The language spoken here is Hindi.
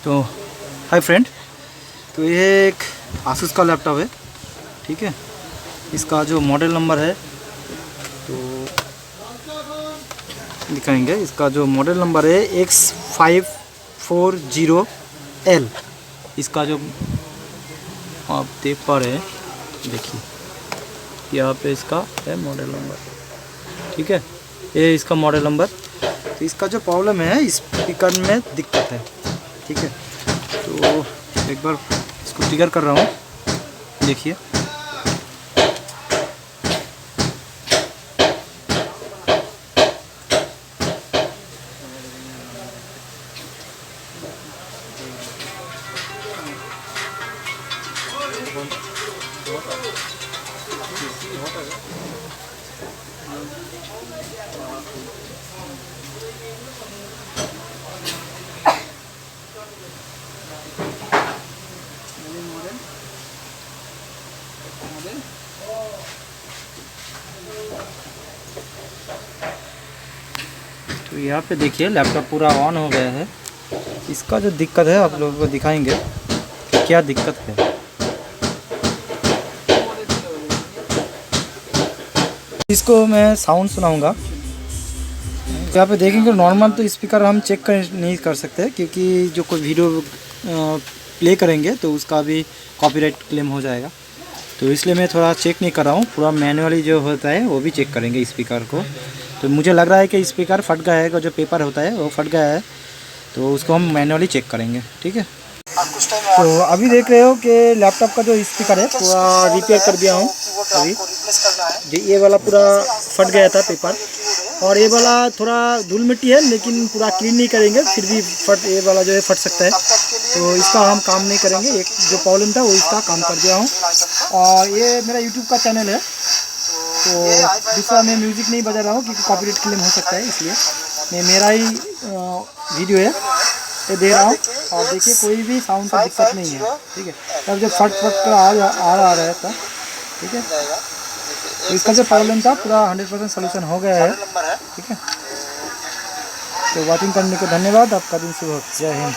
तो हाय फ्रेंड, तो ये एक आसूस का लैपटॉप है, ठीक है। इसका जो मॉडल नंबर है तो दिखाएंगे। इसका जो मॉडल नंबर है X540L। इसका जो आप देख पा रहे हैं, देखिए यहाँ पे इसका है मॉडल नंबर, ठीक है। ये इसका मॉडल नंबर। तो इसका जो प्रॉब्लम है, स्पीकर में दिक्कत है, ठीक है। तो एक बार इसको ट्रिगर कर रहा हूँ, देखिए। तो यहाँ पे देखिए लैपटॉप पूरा ऑन हो गया है। इसका जो दिक्कत है आप लोगों को दिखाएंगे कि क्या दिक्कत है। इसको मैं साउंड सुनाऊंगा। यहाँ पे देखेंगे नॉर्मल तो स्पीकर हम चेक नहीं कर सकते, क्योंकि जो कोई वीडियो प्ले करेंगे तो उसका भी कॉपीराइट क्लेम हो जाएगा। तो इसलिए मैं थोड़ा चेक नहीं कर रहा हूँ, पूरा मैनुअली जो होता है वो भी चेक करेंगे स्पीकर को। तो मुझे लग रहा है कि स्पीकर फट गया है, जो पेपर होता है वो फट गया है, तो उसको हम मैनुअली चेक करेंगे, ठीक है। तो अभी देख रहे हो कि लैपटॉप का जो स्पीकर है पूरा रिपेयर कर दिया हूँ अभी। जी, ये वाला पूरा फट गया था पेपर, और ये वाला थोड़ा धूल मिट्टी है, लेकिन पूरा क्लीन नहीं करेंगे फिर भी ये वाला जो है फट सकता है। तो इसका हम काम नहीं करेंगे, एक जो प्रॉब्लम था वो इसका काम कर दिया हूँ। और ये मेरा यूट्यूब का चैनल है, तो दूसरा मैं म्यूज़िक नहीं बजा रहा हूँ क्योंकि कॉपीराइट क्लेम हो सकता है, इसलिए मैं मेरा ही वीडियो है ये दे रहा हूँ। और देखिए कोई भी साउंड का दिक्कत नहीं है, ठीक है। तब जब फट कर आ रहा है तब, ठीक है। तो इसका जो प्रॉब्लम था पूरा 100% सोल्यूशन हो गया है, ठीक है। तो वॉचिंग करने को धन्यवाद। आपका दिन शुभ हो। जय हिंद।